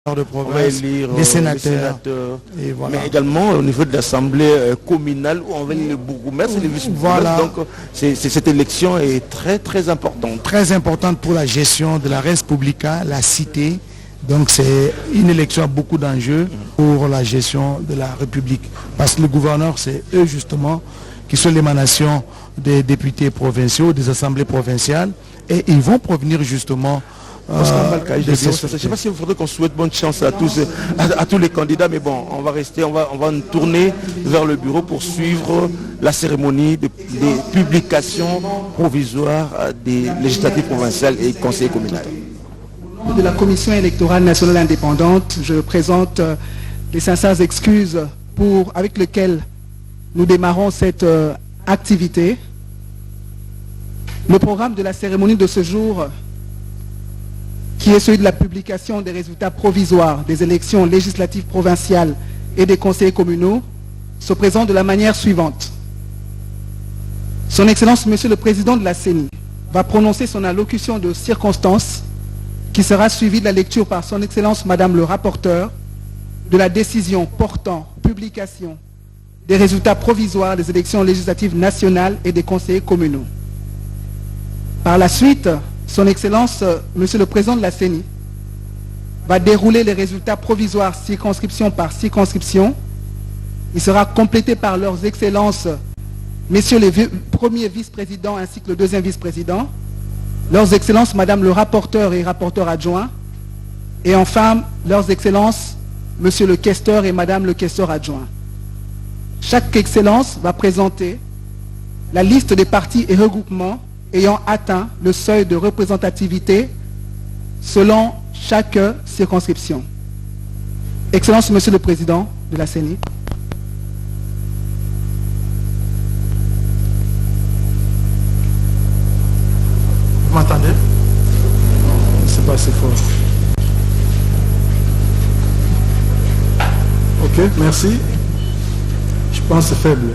de province, les sénateurs. Et voilà. Mais également au niveau de l'Assemblée communale où on va les bourgmestres et les vice-bourgmestres. Voilà. Donc cette élection est très très importante. Très importante pour la gestion de la res publica, la cité. Donc c'est une élection à beaucoup d'enjeux pour la gestion de la République. Parce que le gouverneur, c'est eux justement qui sont l'émanation des députés provinciaux, des assemblées provinciales. Et ils vont provenir justement... je ne sais pas s'il faudrait qu'on souhaite bonne chance à tous les candidats, mais bon, on va rester, on va tourner vers le bureau pour suivre la cérémonie des publications provisoires des législatives provinciales et conseils communaux. De la Commission électorale nationale indépendante, je présente les sincères excuses avec lesquelles nous démarrons cette activité. Le programme de la cérémonie de ce jour, qui est celui de la publication des résultats provisoires des élections législatives provinciales et des conseillers communaux, se présente de la manière suivante. Son Excellence, Monsieur le Président de la CENI, va prononcer son allocution de circonstance qui sera suivie de la lecture par Son Excellence, Madame le rapporteur, de la décision portant publication des résultats provisoires des élections législatives nationales et des conseillers communaux. Par la suite, Son Excellence, Monsieur le Président de la CENI, va dérouler les résultats provisoires circonscription par circonscription. Il sera complété par leurs Excellences, Messieurs les premiers vice-présidents ainsi que le deuxième vice-président, leurs Excellences, Madame le rapporteur et rapporteur adjoint, et enfin, leurs Excellences, Monsieur le questeur et Madame le questeur adjoint. Chaque Excellence va présenter la liste des partis et regroupements ayant atteint le seuil de représentativité selon chaque circonscription. Excellence, Monsieur le Président de la CENI. Vous m'entendez? C'est pas assez fort. Ok, merci. Je pense que c'est faible.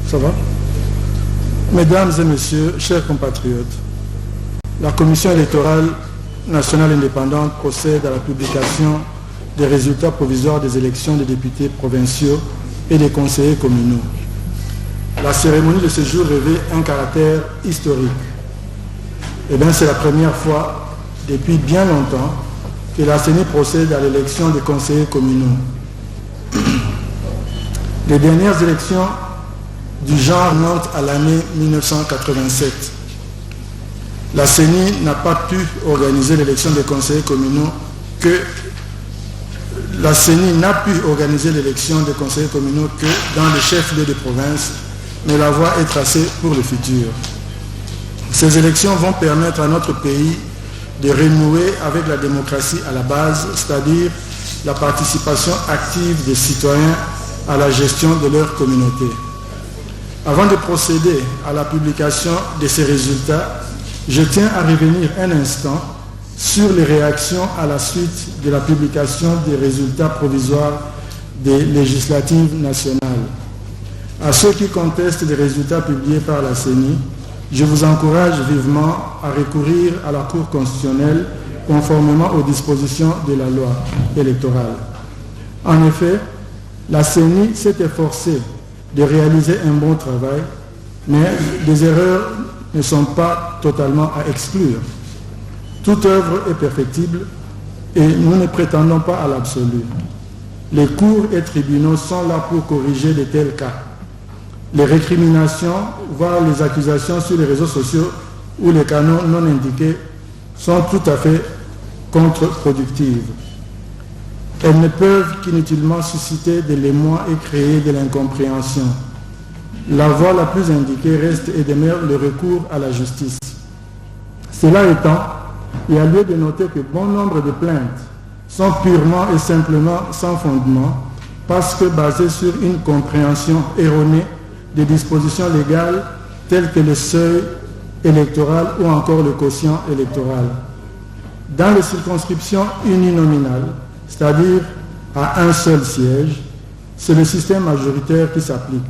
Ça va? Mesdames et messieurs, chers compatriotes, la Commission électorale nationale indépendante procède à la publication des résultats provisoires des élections des députés provinciaux et des conseillers communaux. La cérémonie de ce jour revêt un caractère historique. Eh bien, c'est la première fois depuis bien longtemps que la CENI procède à l'élection des conseillers communaux. Les dernières élections du genre remontent à l'année 1987. La CENI n'a pas pu organiser l'élection des conseillers communaux que dans les chefs-lieux de province, mais la voie est tracée pour le futur. Ces élections vont permettre à notre pays de renouer avec la démocratie à la base, c'est-à-dire la participation active des citoyens à la gestion de leur communauté. Avant de procéder à la publication de ces résultats, je tiens à revenir un instant sur les réactions à la suite de la publication des résultats provisoires des législatives nationales. À ceux qui contestent les résultats publiés par la CENI, je vous encourage vivement à recourir à la Cour constitutionnelle conformément aux dispositions de la loi électorale. En effet, la CENI s'est efforcée de réaliser un bon travail, mais des erreurs ne sont pas totalement à exclure. Toute œuvre est perfectible et nous ne prétendons pas à l'absolu. Les cours et tribunaux sont là pour corriger de tels cas. Les récriminations, voire les accusations sur les réseaux sociaux ou les canaux non indiqués sont tout à fait contre-productives. Elles ne peuvent qu'inutilement susciter de l'émoi et créer de l'incompréhension. La voie la plus indiquée reste et demeure le recours à la justice. Cela étant, il y a lieu de noter que bon nombre de plaintes sont purement et simplement sans fondement parce que basées sur une compréhension erronée des dispositions légales telles que le seuil électoral ou encore le quotient électoral. Dans les circonscriptions uninominales, c'est-à-dire à un seul siège, c'est le système majoritaire qui s'applique.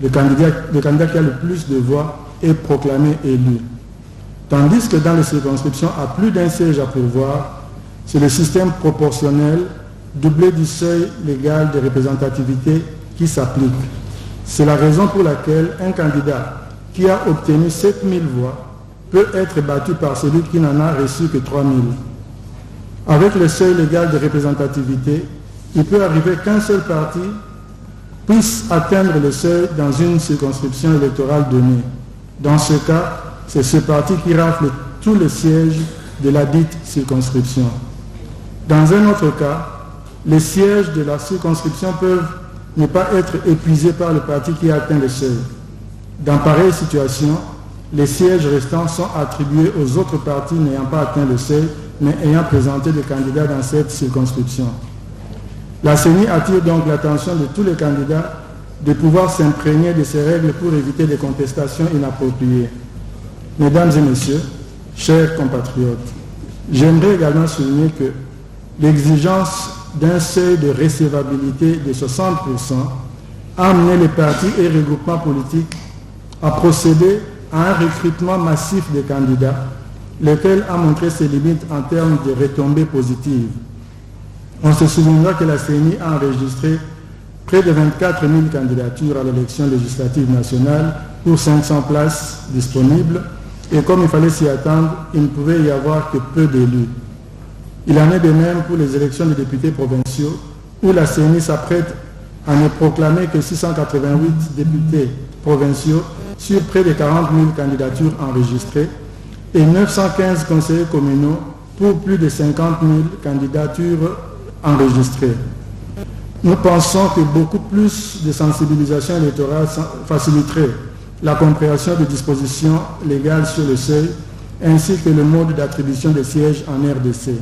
Le candidat qui a le plus de voix est proclamé élu. Tandis que dans les circonscriptions à plus d'un siège à pourvoir, C'est le système proportionnel doublé du seuil légal de représentativité qui s'applique. C'est la raison pour laquelle un candidat qui a obtenu 7000 voix peut être battu par celui qui n'en a reçu que 3000. Avec le seuil légal de représentativité, il peut arriver qu'un seul parti puisse atteindre le seuil dans une circonscription électorale donnée. Dans ce cas, c'est ce parti qui rafle tous les sièges de la dite circonscription. Dans un autre cas, les sièges de la circonscription peuvent ne pas être épuisés par le parti qui a atteint le seuil. Dans pareille situation, les sièges restants sont attribués aux autres partis n'ayant pas atteint le seuil, mais ayant présenté des candidats dans cette circonscription. La CENI attire donc l'attention de tous les candidats de pouvoir s'imprégner de ces règles pour éviter des contestations inappropriées. Mesdames et messieurs, chers compatriotes, j'aimerais également souligner que l'exigence d'un seuil de recevabilité de 60% a amené les partis et regroupements politiques à procéder à un recrutement massif de candidats, lequel a montré ses limites en termes de retombées positives. On se souviendra que la CENI a enregistré près de 24 000 candidatures à l'élection législative nationale pour 500 places disponibles, et comme il fallait s'y attendre, il ne pouvait y avoir que peu d'élus. Il en est de même pour les élections de députés provinciaux, où la CENI s'apprête à ne proclamer que 688 députés provinciaux sur près de 40 000 candidatures enregistrées et 915 conseillers communaux pour plus de 50 000 candidatures enregistrées. Nous pensons que beaucoup plus de sensibilisation électorale faciliterait la compréhension des dispositions légales sur le seuil ainsi que le mode d'attribution des sièges en RDC.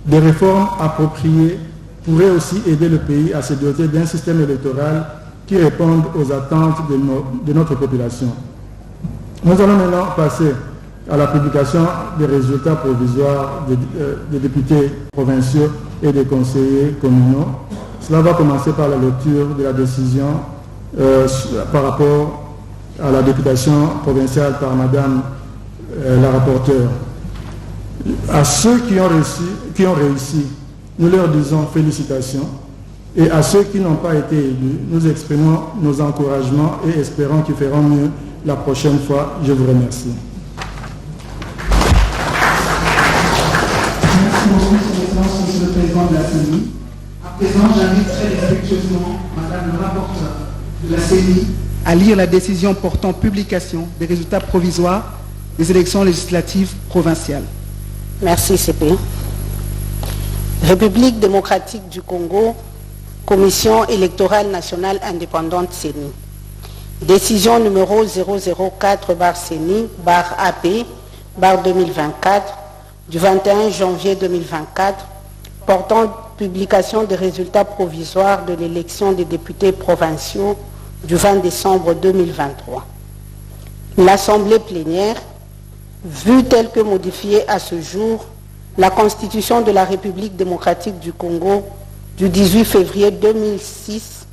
Des réformes appropriées pourraient aussi aider le pays à se doter d'un système électoral qui réponde aux attentes de notre population. Nous allons maintenant passer à la publication des résultats provisoires des députés provinciaux et des conseillers communaux. Cela va commencer par la lecture de la décision par rapport à la députation provinciale par Madame la rapporteure. À ceux qui ont réussi, nous leur disons félicitations. Et à ceux qui n'ont pas été élus, nous exprimons nos encouragements et espérons qu'ils feront mieux la prochaine fois. Je vous remercie. Merci beaucoup, Son Excellence, Monsieur le Président de la CENI. À présent, j'invite très respectueusement Madame le rapporteur de la CENI à lire la décision portant publication des résultats provisoires des élections législatives provinciales. Merci, CP. République démocratique du Congo, Commission électorale nationale indépendante CENI. Décision numéro 004/CENI/AP/2024 du 21 janvier 2024 portant publication des résultats provisoires de l'élection des députés provinciaux du 20 décembre 2023. L'Assemblée plénière, vue telle que modifiée à ce jour, la Constitution de la République démocratique du Congo du 18 février 2006,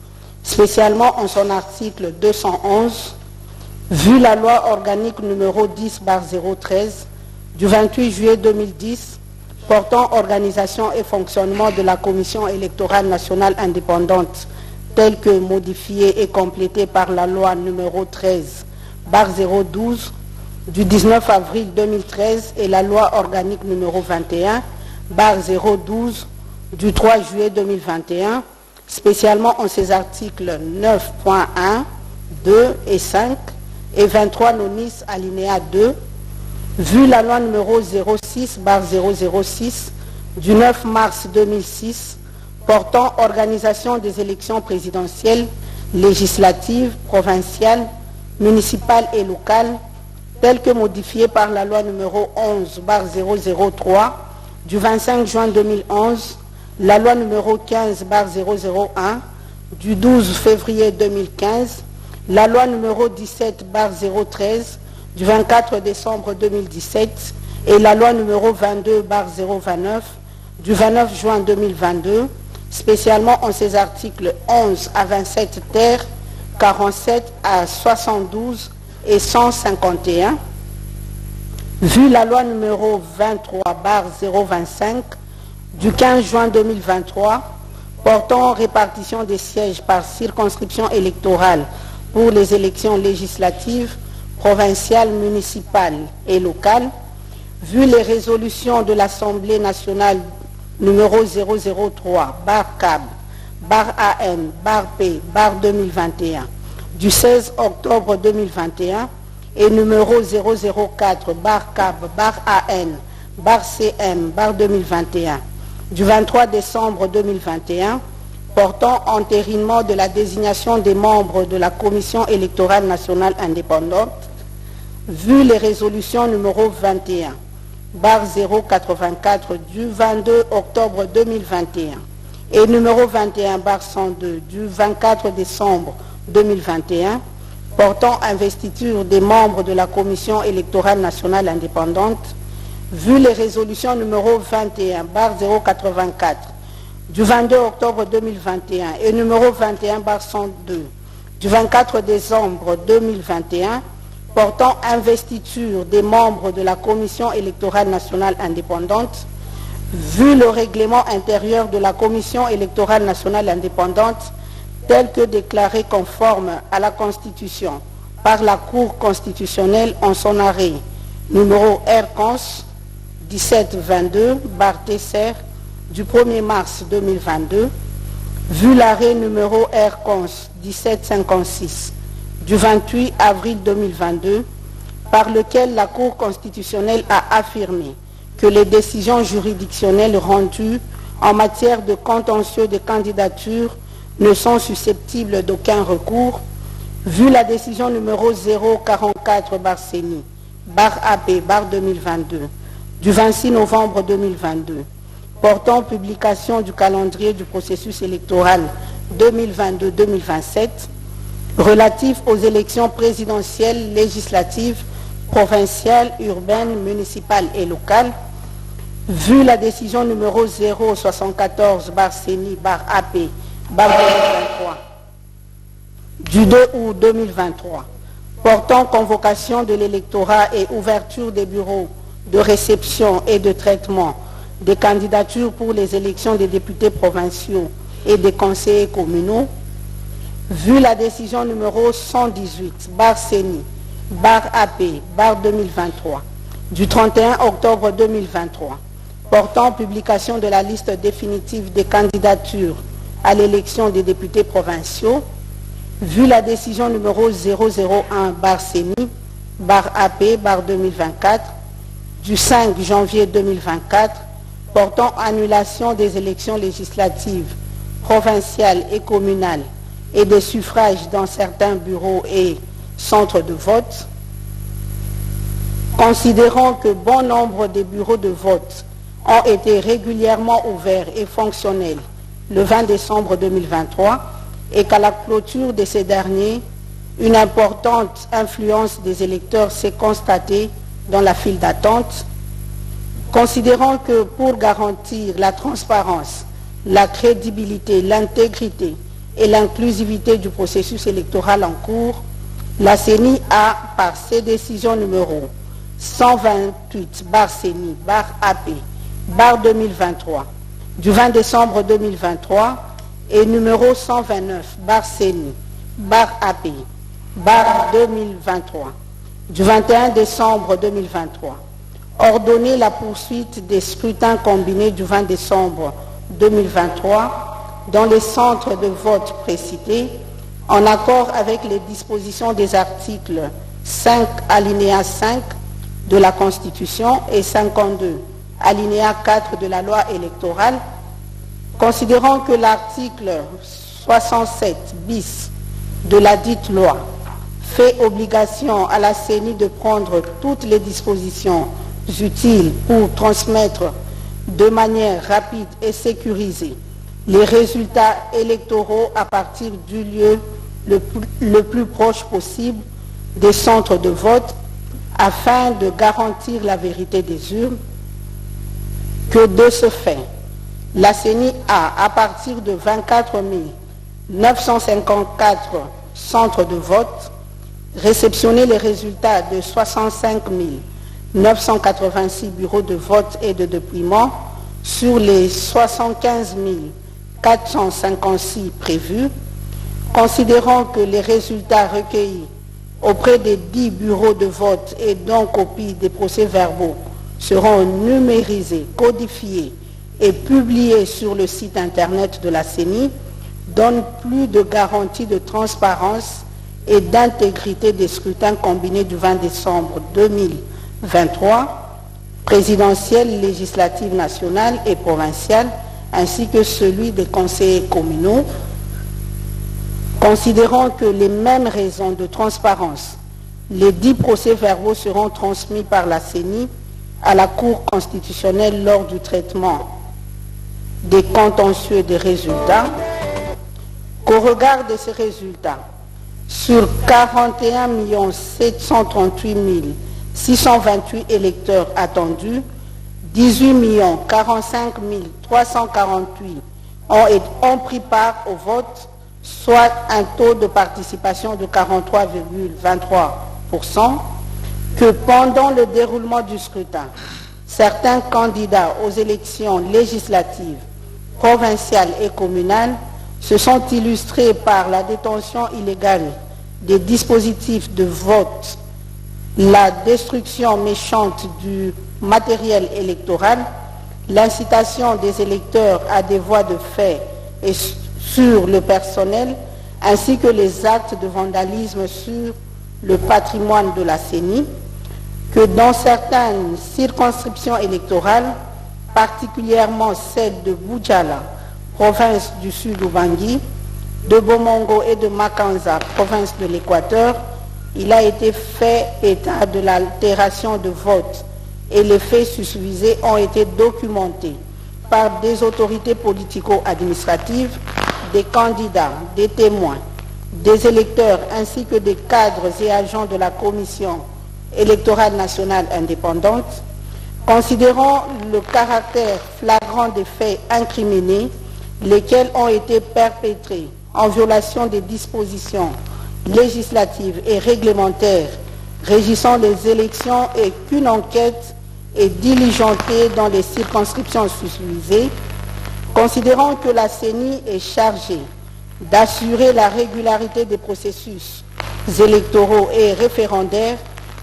spécialement en son article 211, vu la loi organique numéro 10/013 du 28 juillet 2010 portant organisation et fonctionnement de la Commission électorale nationale indépendante telle que modifiée et complétée par la loi numéro 13/012 du 19 avril 2013 et la loi organique numéro 21/012 du 3 juillet 2021, spécialement en ses articles 9.1, 2 et 5 et 23 nonis alinéa 2, vu la loi numéro 06/006 du 9 mars 2006 portant organisation des élections présidentielles, législatives, provinciales, municipales et locales, telle que modifiée par la loi numéro 11/003 du 25 juin 2011, la loi numéro 15/001 du 12 février 2015, la loi numéro 17/013 du 24 décembre 2017 et la loi numéro 22/029 du 29 juin 2022, spécialement en ses articles 11 à 27 ter, 47 à 72 et 151, vu la loi numéro 23/025 du 15 juin 2023 portant répartition des sièges par circonscription électorale pour les élections législatives, provinciales, municipales et locales, vu les résolutions de l'Assemblée nationale numéro 003, bar CAB, bar AM, bar P, bar 2021, du 16 octobre 2021 et numéro 004, bar CAB, bar AN, bar CM, bar 2021, du 23 décembre 2021, portant entérinement de la désignation des membres de la Commission électorale nationale indépendante, vu les résolutions numéro 21, bar 084 du 22 octobre 2021 et numéro 21, bar 102 du 24 décembre 2021, portant investiture des membres de la Commission électorale nationale indépendante, vu les résolutions numéro 21, bar 084 du 22 octobre 2021 et numéro 21, bar 102 du 24 décembre 2021, portant investiture des membres de la Commission électorale nationale indépendante, vu le règlement intérieur de la Commission électorale nationale indépendante tel que déclaré conforme à la Constitution par la Cour constitutionnelle en son arrêt numéro R-Cons 1722, bar TCR, du 1er mars 2022, vu l'arrêt numéro R-Cons 1756, du 28 avril 2022, par lequel la Cour constitutionnelle a affirmé que les décisions juridictionnelles rendues en matière de contentieux de candidature ne sont susceptibles d'aucun recours, vu la décision numéro 044 bar CENI, bar AP, bar 2022, du 26 novembre 2022, portant publication du calendrier du processus électoral 2022-2027, relatif aux élections présidentielles, législatives, provinciales, urbaines, municipales et locales, vu la décision numéro 074 bar CENI, bar AP, bar 2023, du 2 août 2023, portant convocation de l'électorat et ouverture des bureaux de réception et de traitement des candidatures pour les élections des députés provinciaux et des conseillers communaux, vu la décision numéro 118, bar CENI, bar AP, bar 2023, du 31 octobre 2023, portant publication de la liste définitive des candidatures à l'élection des députés provinciaux, vu la décision numéro 001, bar CENI, bar AP, bar 2024, du 5 janvier 2024, portant annulation des élections législatives, provinciales et communales et des suffrages dans certains bureaux et centres de vote, considérant que bon nombre des bureaux de vote ont été régulièrement ouverts et fonctionnels le 20 décembre 2023 et qu'à la clôture de ces derniers, une importante influence des électeurs s'est constatée dans la file d'attente, considérant que pour garantir la transparence, la crédibilité, l'intégrité et l'inclusivité du processus électoral en cours, la CENI a, par ses décisions numéro 128, bar CENI, bar AP, bar 2023, du 20 décembre 2023, et numéro 129, bar CENI, bar AP, bar 2023, du 21 décembre 2023, ordonné la poursuite des scrutins combinés du 20 décembre 2023 dans les centres de vote précités, en accord avec les dispositions des articles 5 alinéa 5 de la Constitution et 52 alinéa 4 de la loi électorale, considérant que l'article 67 bis de la dite loi fait obligation à la CENI de prendre toutes les dispositions utiles pour transmettre de manière rapide et sécurisée les résultats électoraux à partir du lieu le plus proche possible des centres de vote afin de garantir la vérité des urnes, que de ce fait, la CENI a, à partir de 24 954 centres de vote, réceptionné les résultats de 65 986 bureaux de vote et de dépouillement, sur les 75 456 prévus, considérant que les résultats recueillis auprès des 10 bureaux de vote et dont copie des procès-verbaux seront numérisés, codifiés et publiés sur le site internet de la CENI, donne plus de garanties de transparence et d'intégrité des scrutins combinés du 20 décembre 2023, présidentielle, législative nationale et provinciale, ainsi que celui des conseillers communaux, considérant que les mêmes raisons de transparence, les 10 procès-verbaux seront transmis par la CENI à la Cour constitutionnelle lors du traitement des contentieux des résultats, qu'au regard de ces résultats, sur 41 738 628 électeurs attendus, 18 45 348 ont pris part au vote, soit un taux de participation de 43,23%, que pendant le déroulement du scrutin, certains candidats aux élections législatives, provinciales et communales se sont illustrés par la détention illégale des dispositifs de vote, la destruction méchante du matériel électoral, l'incitation des électeurs à des voies de fait et sur le personnel, ainsi que les actes de vandalisme sur le patrimoine de la CENI, que dans certaines circonscriptions électorales, particulièrement celle de Boudjala, province du Sud Ubangui, de Bomongo et de Makanza, province de l'Équateur, il a été fait état de l'altération de vote et les faits susvisés ont été documentés par des autorités politico-administratives, des candidats, des témoins, des électeurs ainsi que des cadres et agents de la Commission électorale nationale indépendante, considérant le caractère flagrant des faits incriminés, lesquels ont été perpétrés en violation des dispositions législatives et réglementaires régissant les élections et qu'une enquête est diligentée dans les circonscriptions susvisées, considérant que la CENI est chargée d'assurer la régularité des processus électoraux et référendaires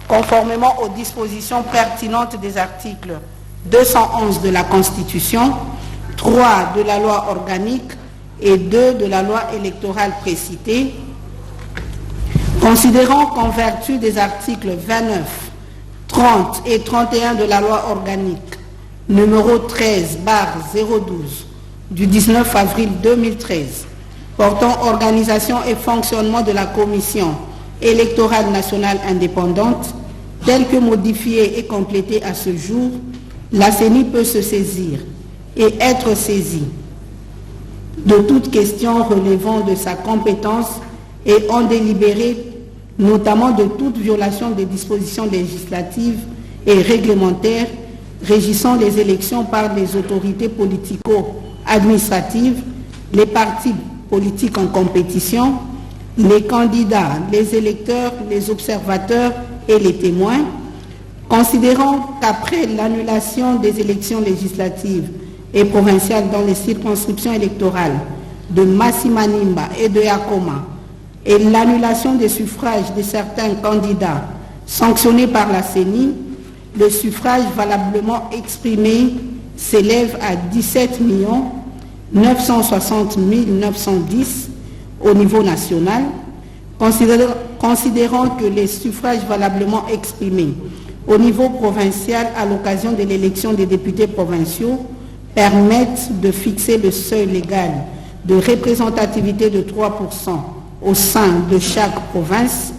conformément aux dispositions pertinentes des articles 211 de la Constitution, 3 de la loi organique et 2 de la loi électorale précitée, considérant qu'en vertu des articles 29, 30 et 31 de la loi organique numéro 13/012 du 19 avril 2013 portant organisation et fonctionnement de la Commission électorale nationale indépendante, telle que modifiée et complétée à ce jour, la CENI peut se saisir et être saisie de toute question relevant de sa compétence et en délibéré, notamment de toute violation des dispositions législatives et réglementaires régissant les élections par les autorités politico-administratives, les partis politiques en compétition, les candidats, les électeurs, les observateurs et les témoins, considérant qu'après l'annulation des élections législatives et provinciales dans les circonscriptions électorales de Massimanimba et de Yakoma et l'annulation des suffrages de certains candidats sanctionnés par la CENI, le suffrage valablement exprimé s'élève à 17 960 910 au niveau national, considérant que les suffrages valablement exprimés au niveau provincial à l'occasion de l'élection des députés provinciaux permettent de fixer le seuil légal de représentativité de 3% au sein de chaque province,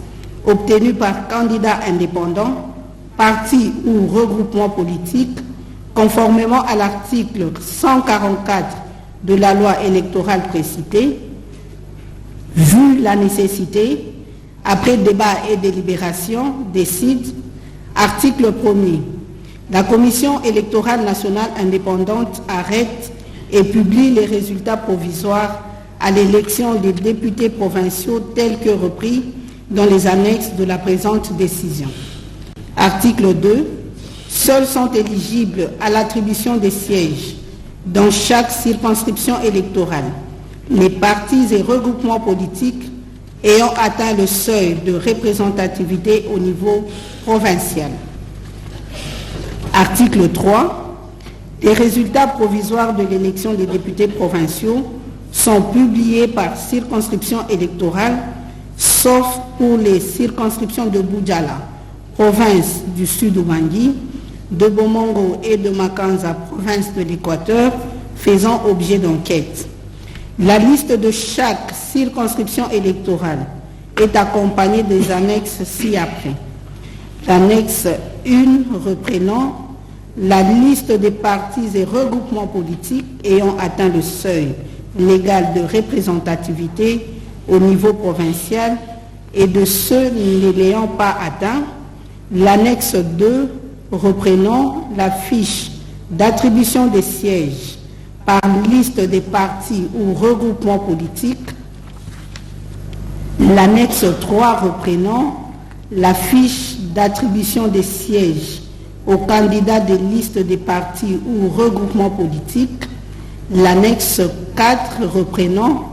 obtenu par candidat indépendant, parti ou regroupement politique, conformément à l'article 144 de la loi électorale précitée, vu la nécessité, après débat et délibération, décide, article 1er, la Commission électorale nationale indépendante arrête et publie les résultats provisoires à l'élection des députés provinciaux tels que repris dans les annexes de la présente décision. Article 2. Seuls sont éligibles à l'attribution des sièges dans chaque circonscription électorale, les partis et regroupements politiques ayant atteint le seuil de représentativité au niveau provincial. Article 3. Les résultats provisoires de l'élection des députés provinciaux sont publiés par circonscription électorale, sauf pour les circonscriptions de Boudjala, province du Sud-Ouangui, de Bomongo et de Makanza, province de l'Équateur, faisant objet d'enquête. La liste de chaque circonscription électorale est accompagnée des annexes ci-après. L'annexe 1 reprenant la liste des partis et regroupements politiques ayant atteint le seuil légal de représentativité au niveau provincial et de ceux ne l'ayant pas atteint. L'annexe 2 reprenant la fiche d'attribution des sièges par liste des partis ou regroupements politiques. L'annexe 3 reprenant la fiche d'attribution des sièges aux candidats des listes des partis ou regroupements politiques. L'annexe 4 reprenant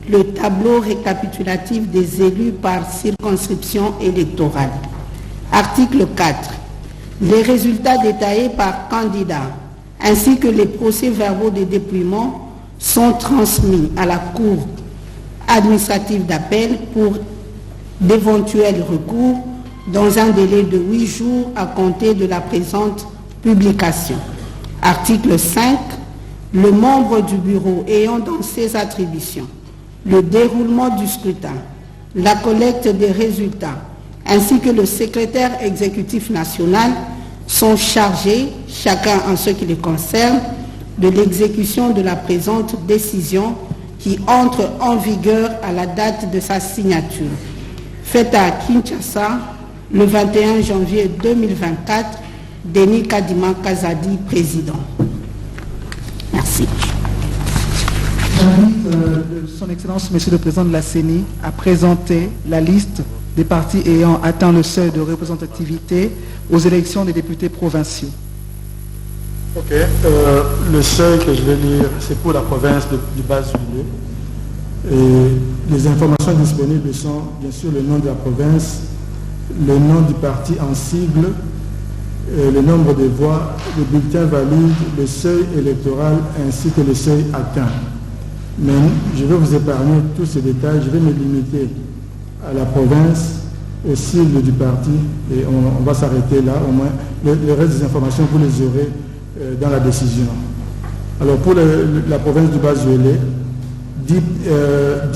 le tableau récapitulatif des élus par circonscription électorale. Article 4. Les résultats détaillés par candidat ainsi que les procès-verbaux de dépouillement sont transmis à la Cour administrative d'appel pour d'éventuels recours dans un délai de 8 jours à compter de la présente publication. Article 5. Le membre du bureau ayant dans ses attributions le déroulement du scrutin, la collecte des résultats, ainsi que le secrétaire exécutif national sont chargés, chacun en ce qui les concerne, de l'exécution de la présente décision qui entre en vigueur à la date de sa signature. Faite à Kinshasa le 21 janvier 2024, Denis Kadima Kazadi, président. Merci. J'invite Son Excellence, Monsieur le Président de la CENI, à présenter la liste des partis ayant atteint le seuil de représentativité aux élections des députés provinciaux. Ok. Le seuil que je vais lire, c'est pour la province du Bas-Zuilé. Et les informations disponibles sont bien sûr le nom de la province, le nom du parti en sigle, le nombre de voix, le bulletin valide, le seuil électoral ainsi que le seuil atteint. Mais je vais vous épargner tous ces détails, je vais me limiter à la province, au sigle du parti, et on va s'arrêter là, au moins. Le reste des informations, vous les aurez dans la décision. Alors pour la province du Bas-Zuélé, 10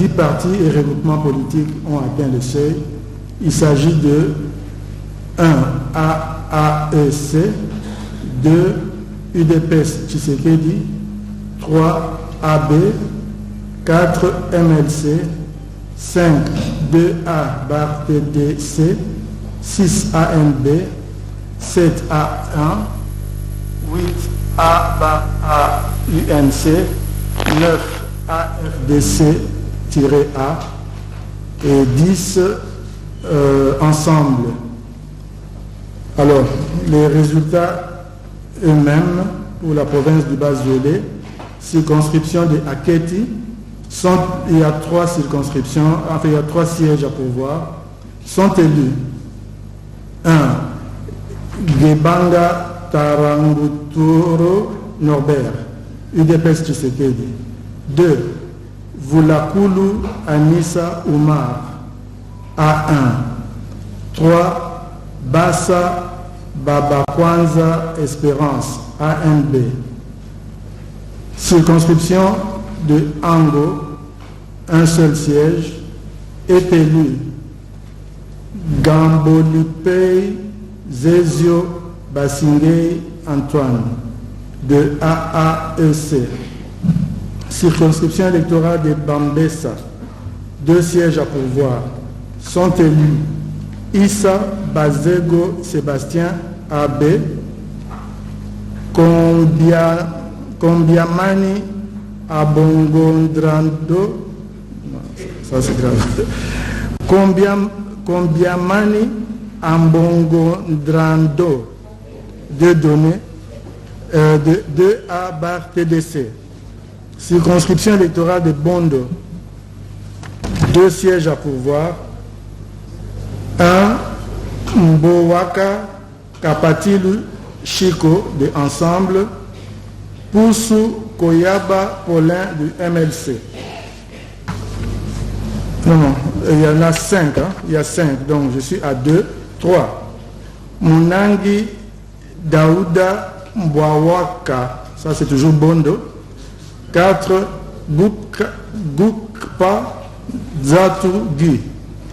partis et regroupements politiques ont atteint le seuil. Il s'agit de 1. AAEC, 2. UDPS Tshisekedi, 3. AB, 4. MLC, 5. 2A BAR TDC, 6 AMB, 7 A1, 8 A BAR AUNC, 9 AFDC-A et 10 ensemble. Alors, les résultats eux-mêmes pour la province du Bas-Zuélé, circonscription de Aketi, il y a 3 circonscriptions, enfin il y a 3 sièges à pourvoir, sont élus 1. Gebanga Taranguturo Norbert, UDPS Tshisekedi. 2. Voulakulu Anissa Oumar, A1. 3. Bassa Babakwanza Espérance, ANB. Circonscription de Ango, un seul siège, est élu Gambolipei Zezio Basingei Antoine, de AAEC. Circonscription électorale de Bambessa, 2 sièges à pourvoir, sont élus Issa Bazego Sébastien, AB, Kombiamani Abongondrando, ça c'est grave, Kombiamani Ambongondrando, 2 données, de 2A/TDC. Circonscription électorale de Bondo, 2 sièges à pourvoir. 1. Mbowaka Kapatilu Chico de Ensemble. Poussou Koyaba Paulin du MLC. Non, il y en a 5. Il y a 5, donc je suis à 2. 3. Munangi Daouda Mbwawaka, ça c'est toujours Bondo. 4. Gukpa Zatu Gui,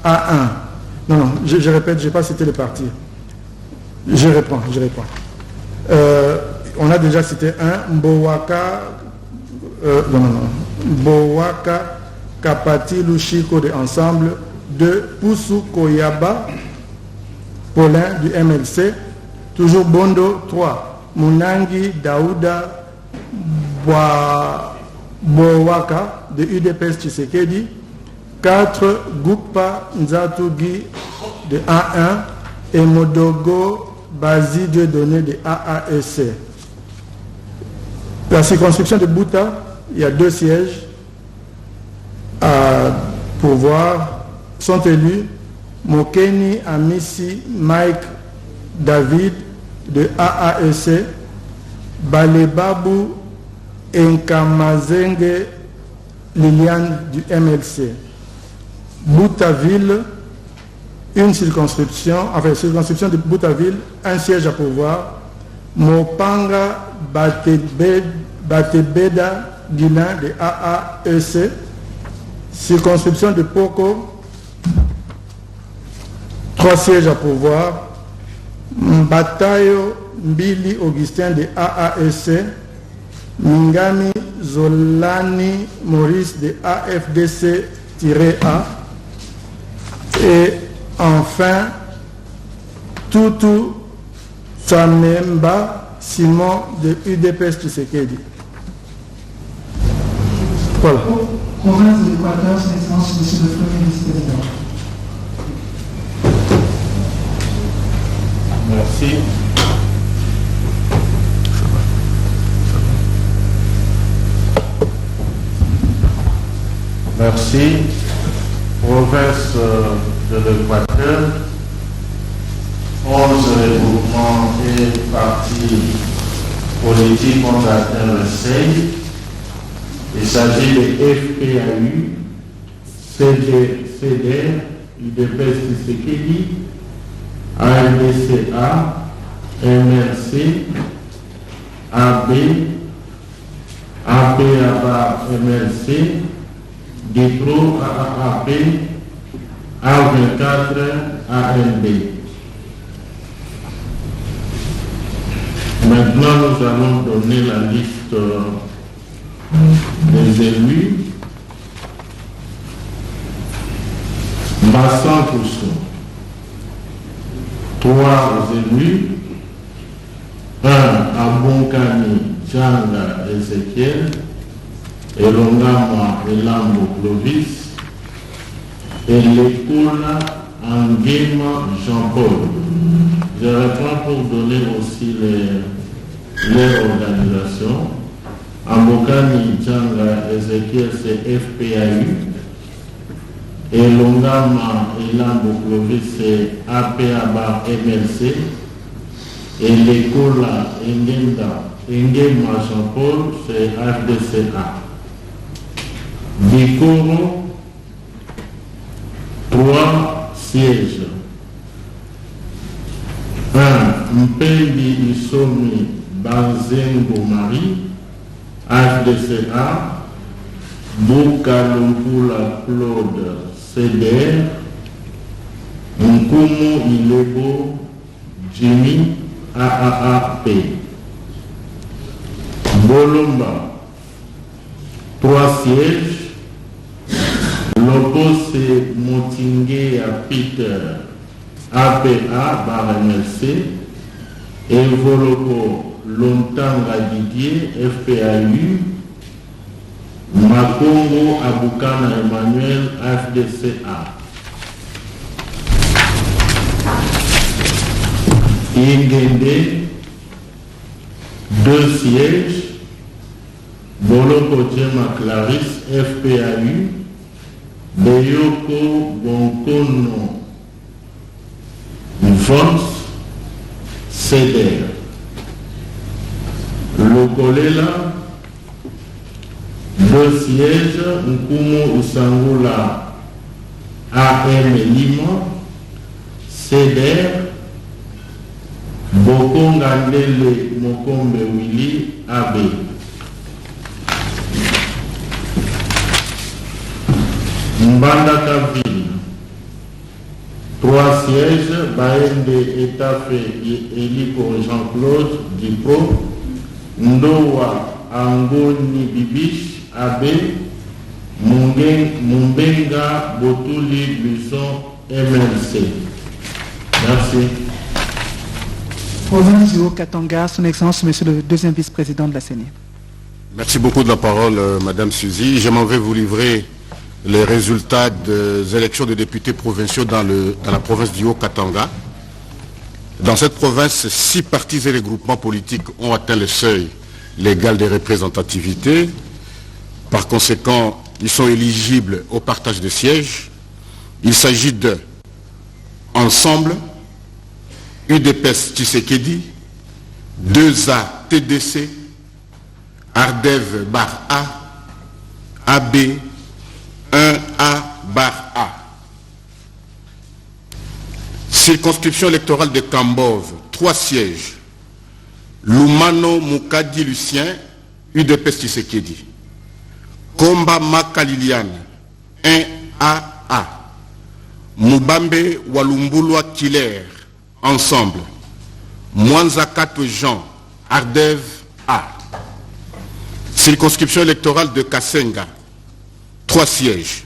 A1. Non, je répète, je n'ai pas cité le parti. Je reprends. On a déjà cité 1, Mbowaka, Mbowaka Kapati Lushiko de Ensemble. 2, Poussou Koyaba Paulin du MLC. Toujours Bondo. 3, Munangi Daouda Bowaka de UDPS Tshisekedi. 4, Gukpa Nzatugi de A1 et Modogo Bazi Dieudonné de AAEC. La circonscription de Bouta, il y a 2 sièges à pourvoir. Sont élus Mokeni Amissi Mike David de AAEC, Balebabu Nkamazenge Liliane du MLC. Boutaville, une circonscription, circonscription de Boutaville, 1 siège à pourvoir. Mopanga Batebeda Guilin de AAEC. Circonscription de Poko, 3 sièges à pourvoir. Mbatayo Mbili Augustin de AAEC. Mingami Zolani Maurice de AFDC-A. Et enfin, Tutu Tsamemba Simon de UDPS Tshisekedi. Voilà. Province de l'Équateur, son Excellence, Monsieur le Premier vice-président. Merci. Merci. Province de l'Équateur, 11 regroupements et partis politiques ont atteint le seuil. Il s'agit de FPAU, CDR, UDPS Tshisekedi, ALDCA, MRC, AB, APABA MRC, DITRO AAP, A24 ANB. Maintenant, nous allons donner la liste des élus. Bassan Poussou, 3 élus. 1, Abonkani Djanga Ezekiel, Elongama Elambo Clovis, et l'école Angema Jean-Paul. Je reprends pour donner aussi les organisations. Ambokani Djanga Ezekiel, c'est FPAU. Elongama Elambo Clovis, c'est APABA MLC. Et l'école Engema Jean-Paul, c'est FDCA. Bikoro, 3 sièges. 1. Mpendi Isomi Banzengo Marie, FDCA. Boukalumpula Claude, CDR. Nkumu Ilebo Jimmy, AAAP. Bolomba, 3 sièges. Lopose Motingue à Peter, APA par MLC. Evoloko Lontanga Didier, FPAU. Makongo Aboukana Emmanuel, FDCA. Ingende 2 sièges, Boloko Djema Clarisse, FPAU, Beyoko Bonkono Vons, CDR. Lokolela, 2 sièges, Nkumu Usangula, AM Lima, CDR, Bokonga Ndele Mokombe Willy, AB. Mbandaka Ville, 3 sièges, Baende Etafé Eliko Jean-Claude Dipro, Ndowa Angoni Bibiche, AB, Mumbenga Botuli Luson, MLC. Merci. Province du Haut-Katanga, son Excellence, Monsieur le deuxième vice-président de la CENI. Merci beaucoup de la parole, Madame Suzy. Je m'en vais vous livrer les résultats des élections de députés provinciaux dans la province du Haut-Katanga. Dans cette province, 6 partis et regroupements politiques ont atteint le seuil légal de représentativité. Par conséquent, ils sont éligibles au partage de sièges. Il s'agit de Ensemble, UDPS Tshisekedi, 2A TDC, Ardev bar A, AB, 1A bar A. Circonscription électorale de Kambove, 3 sièges. Lumano Mukadi Lucien, UDPS Tshisekedi. Komba Makaliliane, 1AA. Mubambe Walumbulwa Killer, Ensemble. Mwanzakato Jean, Ardev A. Circonscription électorale de Kasenga, 3 sièges.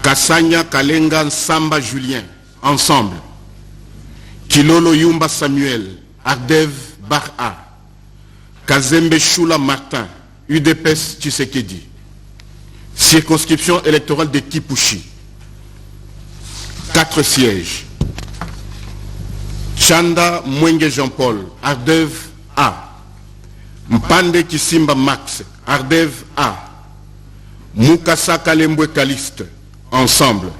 Kassanya Kalenga Samba Julien, Ensemble. Kilolo Yumba Samuel, Ardev Bar A. Kazembe Shula Martin, UDPS Tshisekedi. Circonscription électorale de Kipushi, 4 sièges. Chanda Mwenge Jean-Paul, Ardev A. Mpande Kisimba Max, Ardev A. Mukasa Kalembwe Caliste, Ensemble.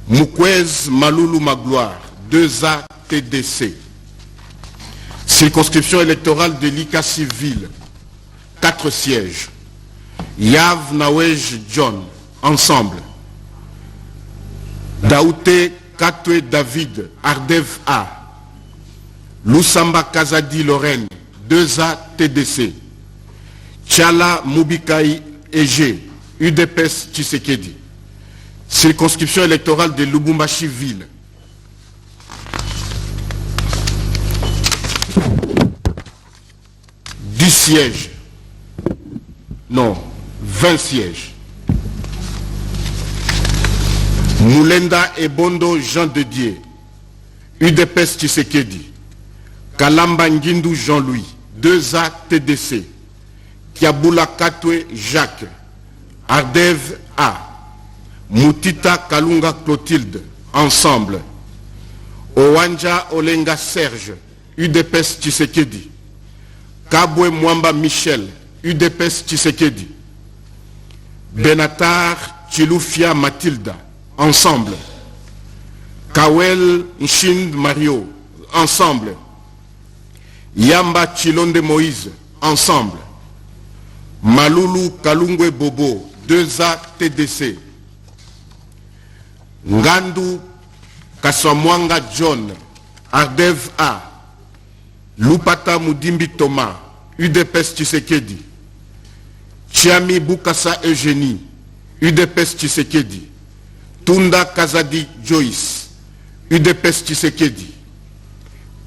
Mukwez Malulu Magloire, 2A TDC. Circonscription électorale de Likasi Ville, 4 sièges. Yav Nawej John, Ensemble. Daouté Katwe David, Ardev A. Lusamba Kazadi Lorraine, 2A TDC. Tchala Mubikaï Ege, UDPS Tshisekedi. Circonscription électorale de Lubumbashi Ville. Sièges. Non, 20 sièges. Moulenda Ebondo Jean de Dieu, UDPS Tshisekedi. Kalamba Ngindou Jean-Louis, 2A TDC. Kiabula Katwe Jacques, Ardev A. Moutita Kalunga Clotilde, Ensemble. Owanja Olenga Serge, UDPS Tshisekedi. Kabwe Mwamba Michel, UDPS Tshisekedi. Benatar Chilufia Mathilda, Ensemble. Kawel Nshind Mario, Ensemble. Yamba Chilonde Moïse, Ensemble. Malulu Kalungwe Bobo, 2A TDC. Ngandu Kaswamwanga John, Ardev A. Lupata Mudimbi Thomas, UDPS Tshisekedi. Chiami Bukasa Eugénie, UDPS Tshisekedi. Tunda Kazadi Joyce, UDPS Tshisekedi.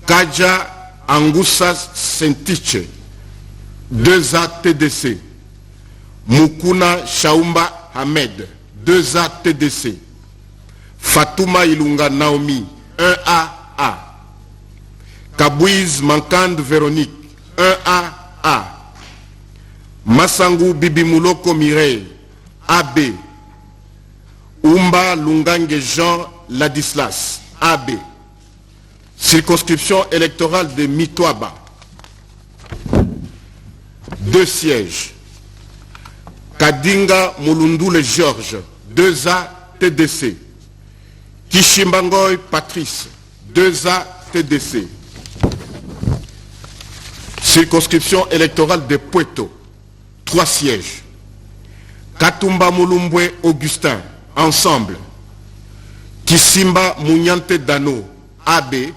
Kaja Angusa Sentiche, 2A TDC. Mukuna Shaumba Ahmed, 2A TDC. Fatouma Ilunga Naomi, 1AA. Kabouiz Mankande Véronique, 1AA. Massangu Bibi Mouloko Mireille, AB. Umba Lungange Jean Ladislas, AB. Circonscription électorale de Mitouaba. 2 sièges. Kadinga Mulundule Georges, 2A TDC. Kishimbangoy Patrice, 2A TDC. Circonscription électorale de Puerto, 3 sièges. Katumba Mulumbwe Augustin, ensemble. Kisimba Munyante Dano, AB.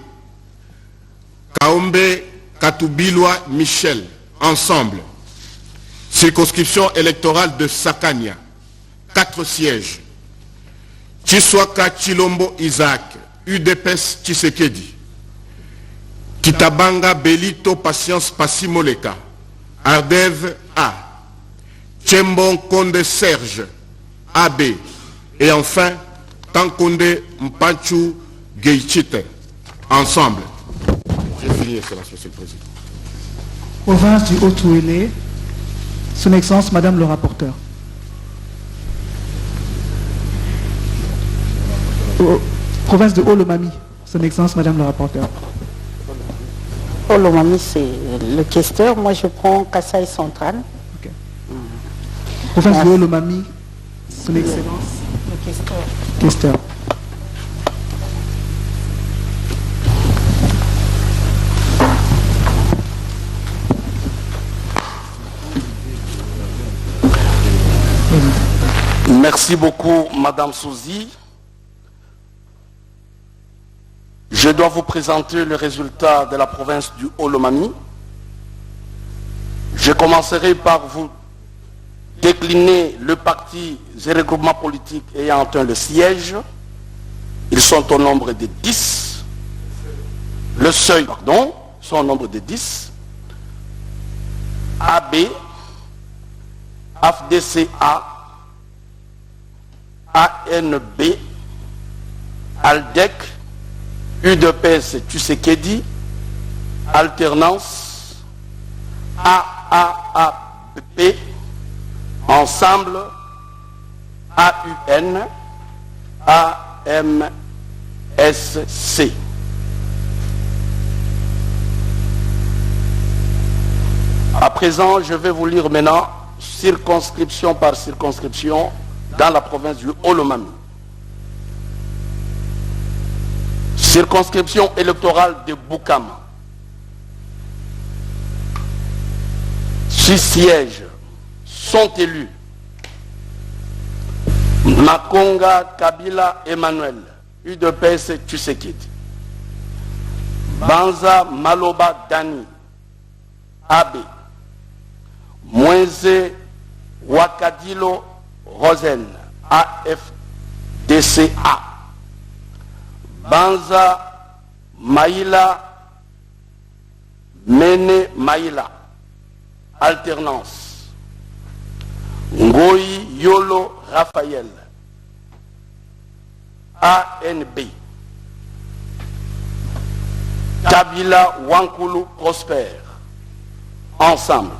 Kaombe Katubilwa Michel, ensemble. Circonscription électorale de Sakania, 4 sièges. Chiswaka Chilombo Isaac, UDPS Tshisekedi. Kitabanga Belito Patience Passimoleka, Ardev A. Tchembon Konde Serge, AB. Et enfin, Tankonde Mpachu Geichite, ensemble. J'ai fini, Excellence, Monsieur le Président. Province du Haut-Ouélé, Son Excellence, Madame le rapporteur. Province de Haut-Lomami, Son Excellence, Madame le rapporteur. Haut-Lomami, c'est le questeur. Moi, je prends Kasaï Central. Okay. Province de Haut-Lomami, Son Excellence. Le questeur. Questeur. Merci beaucoup, Madame Souzy. Je dois vous présenter le résultat de la province du Haut-Lomami. Je commencerai par vous décliner le parti et regroupement politique ayant atteint le siège. Ils sont au nombre de 10. Le seuil, pardon, sont au nombre de 10. AB, AFDCA, ANB, ALDEC, UDPS Tshisekedi, Alternance, AAAP, Ensemble, AUN, AMSC. À présent, je vais vous lire maintenant, circonscription par circonscription, dans la province du Haut-Lomami. Circonscription électorale de Boukama. 6 sièges sont élus. Makonga Kabila Emmanuel, UDPS Tshisekedi. Banza Maloba Dani, AB. Moise Wakadilo Rosen, AFDCA. Banza Maïla Mene Maïla, Alternance. Ngoyi Yolo Raphaël, ANB. Kabila Wankulu Prosper, Ensemble.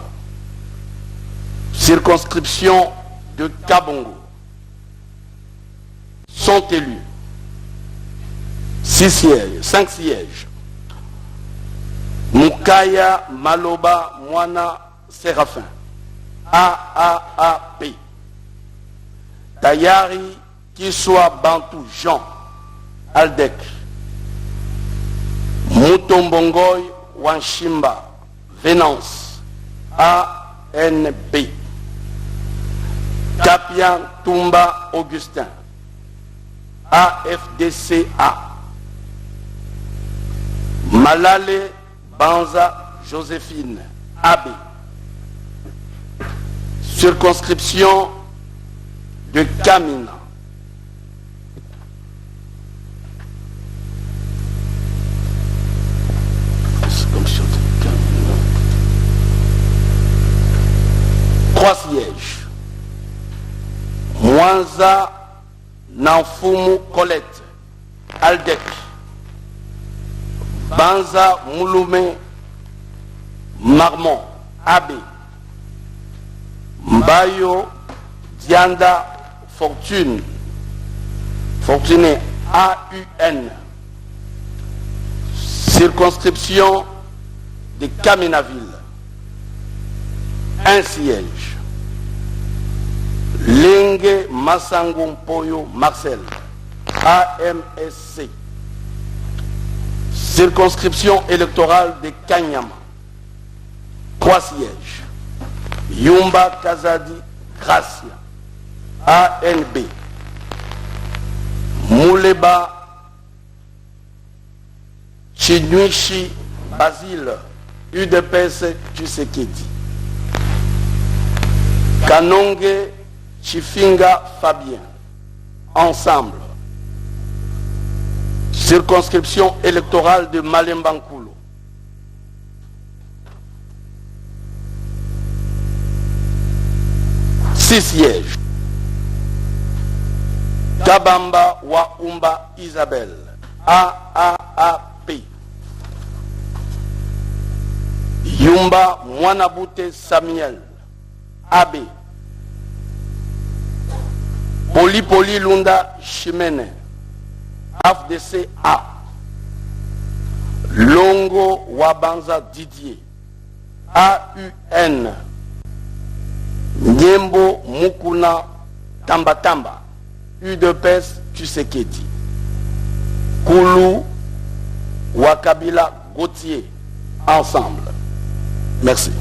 Circonscription de Kabongo. Sont élus 6 sièges, 5 sièges. Mukaya Maloba Mwana Séraphin, AAAP. Tayari Kiswa Bantou Jean, Aldec. Mutombongoy Wanshimba, Venance, ANB. Kapian Tumba Augustin, AFDCA. Malale Banza Joséphine, AB. Circonscription de Kamina. Circonscription de Kamina. 3 sièges. Mwanza Nanfumu Colette, Aldec. Banza Mouloumé Marmont, AB. Mbayo Dianda Fortune, Fortuné, AUN. Circonscription de Kaminaville. 1 siège. Lengue Massango Mpoyo Marcel, AMSC. Circonscription électorale de Kanyama, 3 sièges. Yumba Kazadi Gracia, ANB. Mouleba Chinuichi Basile, UDPS Tshisekedi. Kanonge Chifinga Fabien, Ensemble. Circonscription électorale de Malembankulo. Six sièges. Kabamba Waumba Isabelle, AAAP. Yumba Mwanabute Samuel, AB. Poli Lunda Chimene, AFDC-A. Longo Wabanza Didier, AUN. Nyembo Mukuna Tambatamba, UDPS Tshisekedi. Koulou Wakabila Gauthier, Ensemble. Merci.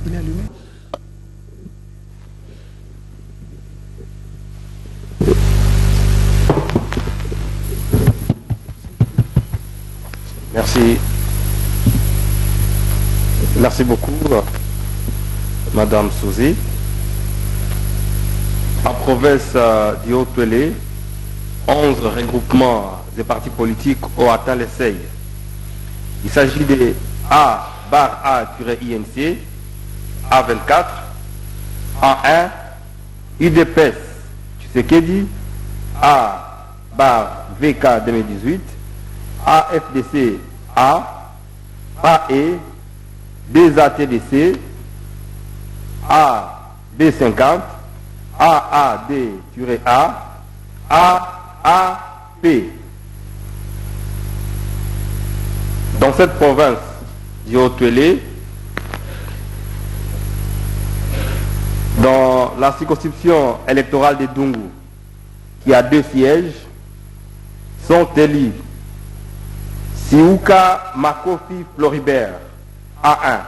Il est allumé. Merci. Merci beaucoup, Madame Souzy. En province du Haut-Touélé, 11 regroupements des partis politiques ont atteint les seuils. Il s'agit de A-A-INC, A24, A1, UDPS Tshisekedi, A-VK 2018, AFDC A, AE, BZATDC, AB50, AAD-A, AAP. Dans cette province du Haut-Touélé, dans la circonscription électorale de Dungu, qui a 2 sièges, sont élus Siouka Makofi Floribert, A1.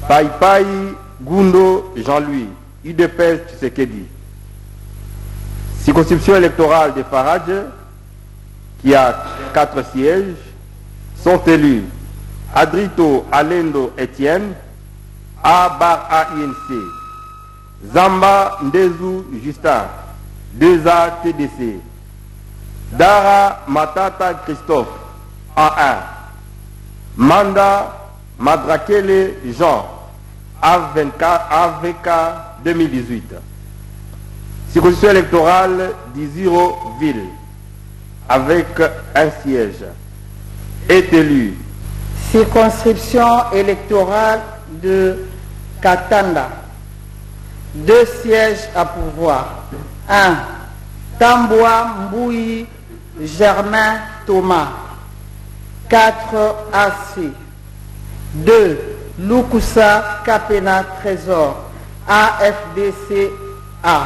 Pai Gundo Jean-Louis, UDPS Tshisekedi. Circonscription électorale de Faradj, qui a 4 sièges, sont élus Adrito Alendo Etienne, A-INC. Zamba Ndezu Justin, 2A TDC. Dara Matata Christophe, A1. Manda Madrakele Jean, AVK 2018. Circonscription électorale d'Iziroville, avec 1 siège. Est élu. Circonscription électorale de Katanda, 2 sièges à pouvoir. 1. Tamboua Mboui Germain Thomas, 4 AC. 2. Lukusa Kapena Trésor, AFDC-A.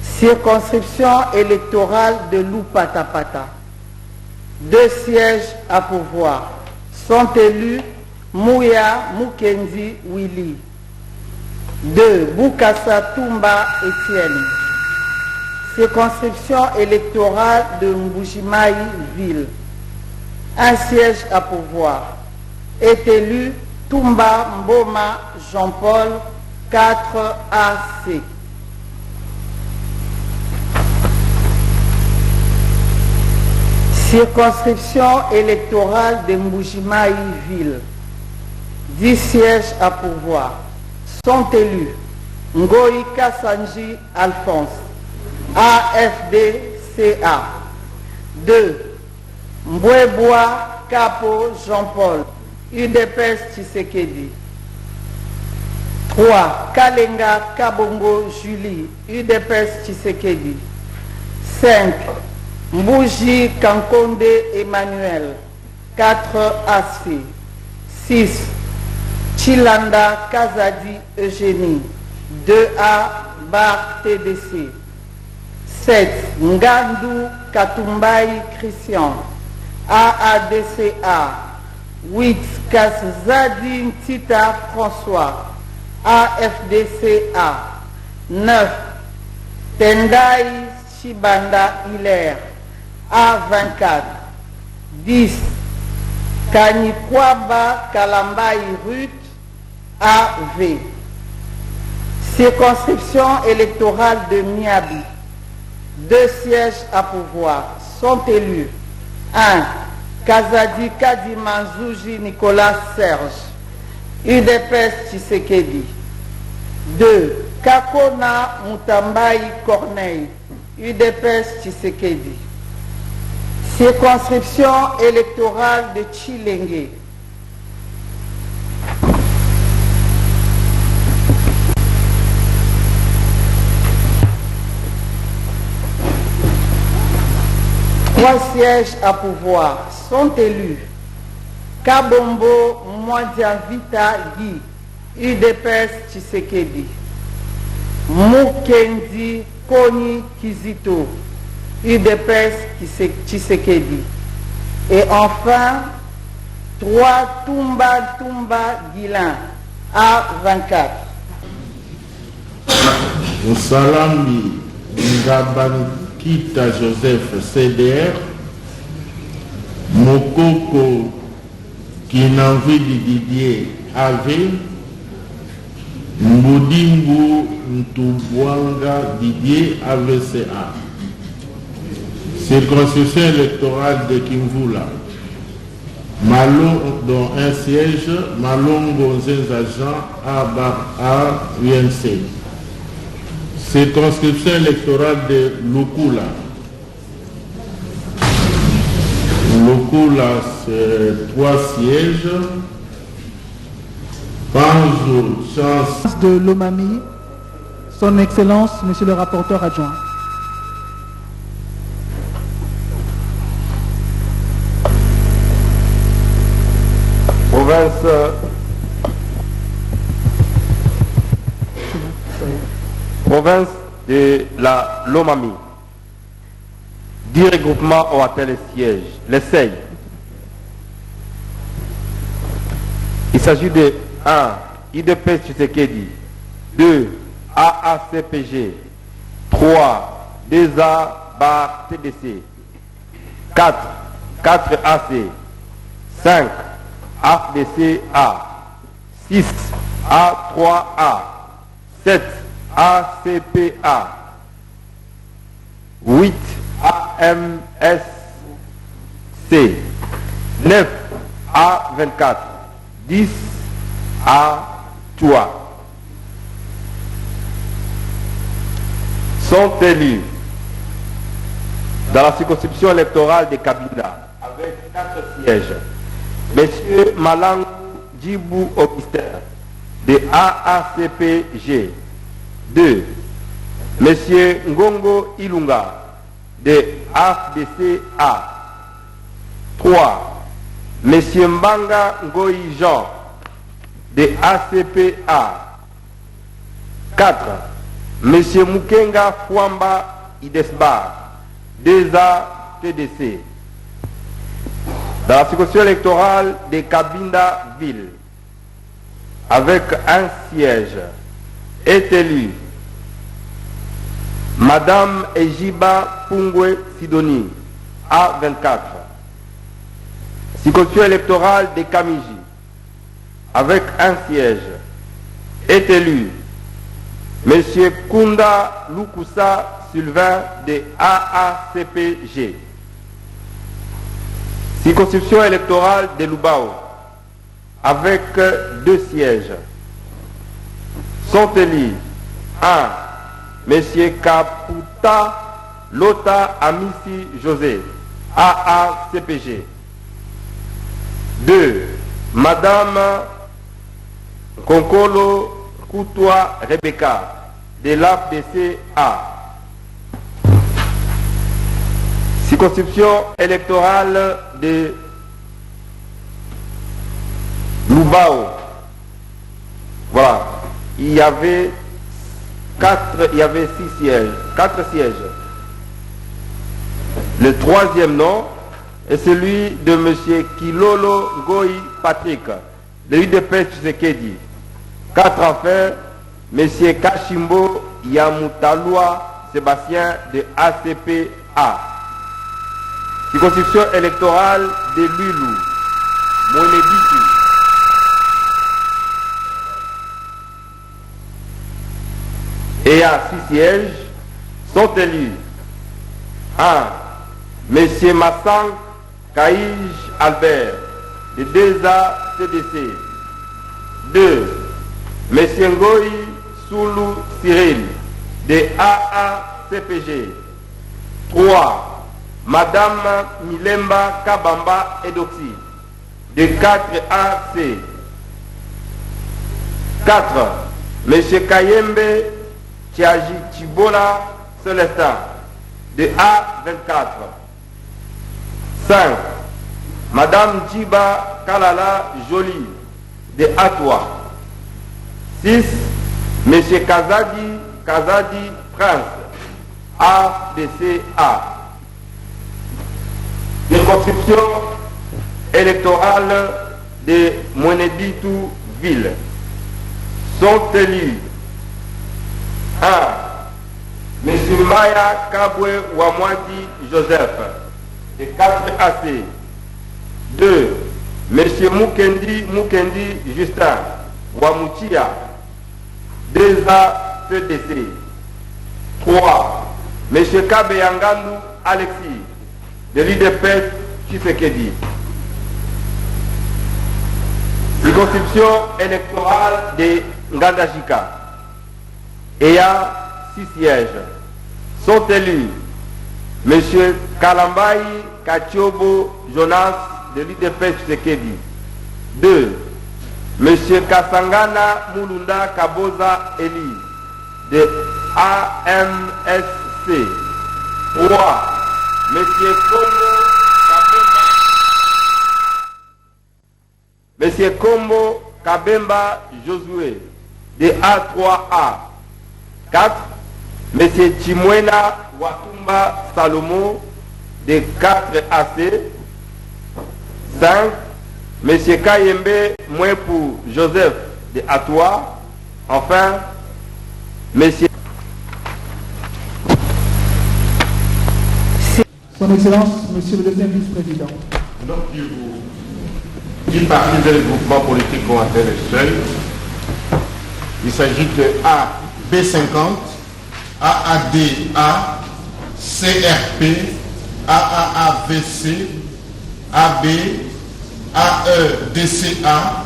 Circonscription électorale de Loupatapata, 2 sièges à pouvoir. Sont élus Mouya Mukendi Willy. 2. Boukassa Toumba Etienne. Circonscription électorale de Mbujimaï Ville, 1 siège à pouvoir. Est élu Toumba Mboma Jean-Paul, 4 AC. Circonscription électorale de Mbujimaï Ville, 10 sièges à pouvoir. Sont élus Ngoï Kassanji Alphonse, AFDCA. 2. Mbouebois Capo Jean-Paul, UDPS Tshisekedi. 3. Kalenga Kabongo Julie, UDPS Tshisekedi. 5. Mbouji Kankonde Emmanuel, 4 AC. 6. Chilanda Kazadi Eugénie, 2A bar TDC. 7. Ngandou Katumbai Christian, AADCA. 8. Kazadi Tita François, AFDCA. 9. Tendai Chibanda Hilaire, A24. 10. Kanikwaba Kalambai Ruth, AV. Circonscription électorale de Miabi. 2 sièges à pouvoir sont élus. 1. Kazadi Kadimanzouji Nicolas Serge, UDPS Tshisekedi. 2. Kakona Mutambai Corneille, UDPS Tshisekedi. Circonscription électorale de Tshilenge. Trois sièges à pouvoir sont élus. Kabombo Mwandiavita Guy, UDPS Tshisekedi. Mukendi Koni Kizito, UDPS Tshisekedi. Et enfin, 3 Tumba Guilin, A24. Musalambi Ngabankita Joseph, CDR. Mokoko Kinanvidi Didier, AV. Mbudimbu Ntubwanga Didier, AVCA. Circonscription électorale de Kimvula. Malon, dont un siège, Malongo Nzenzajan, A UNC. Circonscription électorale de Lukula. Lukula, c'est 3 sièges. Panzo, chance de l'Omami, son Excellence, Monsieur le rapporteur adjoint. Province de la Lomami. 10 regroupements ont atteint les sièges. Les seuils. Il s'agit de 1. IDPS Tshisekedi. 2. AACPG. 3. 2A bar TDC. 4. 4 AC. 5. AFDCA. 6. A3A. 7. ACPA. 8. AMSC. 9. A24. 10. A3. Sont élus dans la circonscription électorale de Kabila avec 4 sièges. Monsieur Malang Djibou Augustin de AACPG. 2. Monsieur Ngongo Ilunga de AFDCA. 3. Monsieur Mbanga Ngoyi Jean de ACPA. 4. Monsieur Mukenga Fwamba Idesbar, 2A TDC. Dans la circonscription électorale de Kabinda Ville, avec un siège, est élu Madame Ejiba Pungwe Sidoni, A24. Circonscription électorale de Kamiji, avec un siège, est élu Monsieur Kunda Lukusa Sylvain de AACPG. Circonscription électorale de Lubao, avec 2 sièges, sont élus 1. Monsieur Kaputa Lota Amissi José, AACPG. 2. Madame Konkolo Koutoua Rebecca, de l'APCA. Circonscription électorale de Lubao. Voilà. Il y avait 6 sièges, 4 sièges. Le troisième nom est celui de M. Kilolo Goï Patrick, de l'UDP Tshisekedi. 4 affaires, M. Kashimbo Yamutalua Sébastien de ACPA. Circonscription électorale de Lulu, Moneditu. Et à 6 sièges sont élus 1. M. Massang Kaïj Albert, de 2A CDC. 2. M. Ngoï Soulou Cyril, de AA CPG. 3. Madame Milemba Kabamba Edoxi, de 4AC. 4. M. Kayembe Tiaji Chibola Celestin, de A24. 5. Madame Djiba Kalala Jolie, de A3. 6. M. Kazadi Prince, ADCA. Circonscription électorale de Moneditu Ville. Sont élus 1. M. Maya Kabwe Wamwadi Joseph, de 4AC. 2. M. Mukendi Justin Wamuchia, 2A CDC. 3. M. Kabeyangandou Alexis, de l'UDP Tshisekedi. Circonscription électorale de Ngandajika. Et à 6 sièges sont élus M. Kalambaï Kachiobo Jonas, de l'UDP Tshisekedi. 2. M. Kasangana Mulunda Kaboza Eli, de AMSC. 3. Monsieur Kombo Kabemba Josué, de A3A. 4. Monsieur Chimwena Watumba Salomo, de 4AC. 5. Monsieur Kayembe Mwepu Joseph, de A3. Enfin, Monsieur Son Excellence, Monsieur le deuxième vice-président. Donc, il partie des groupements politiques ont atteint le seuil. Il s'agit de A, B50, AADA, CRP, AAAVC, AB, AEDCA,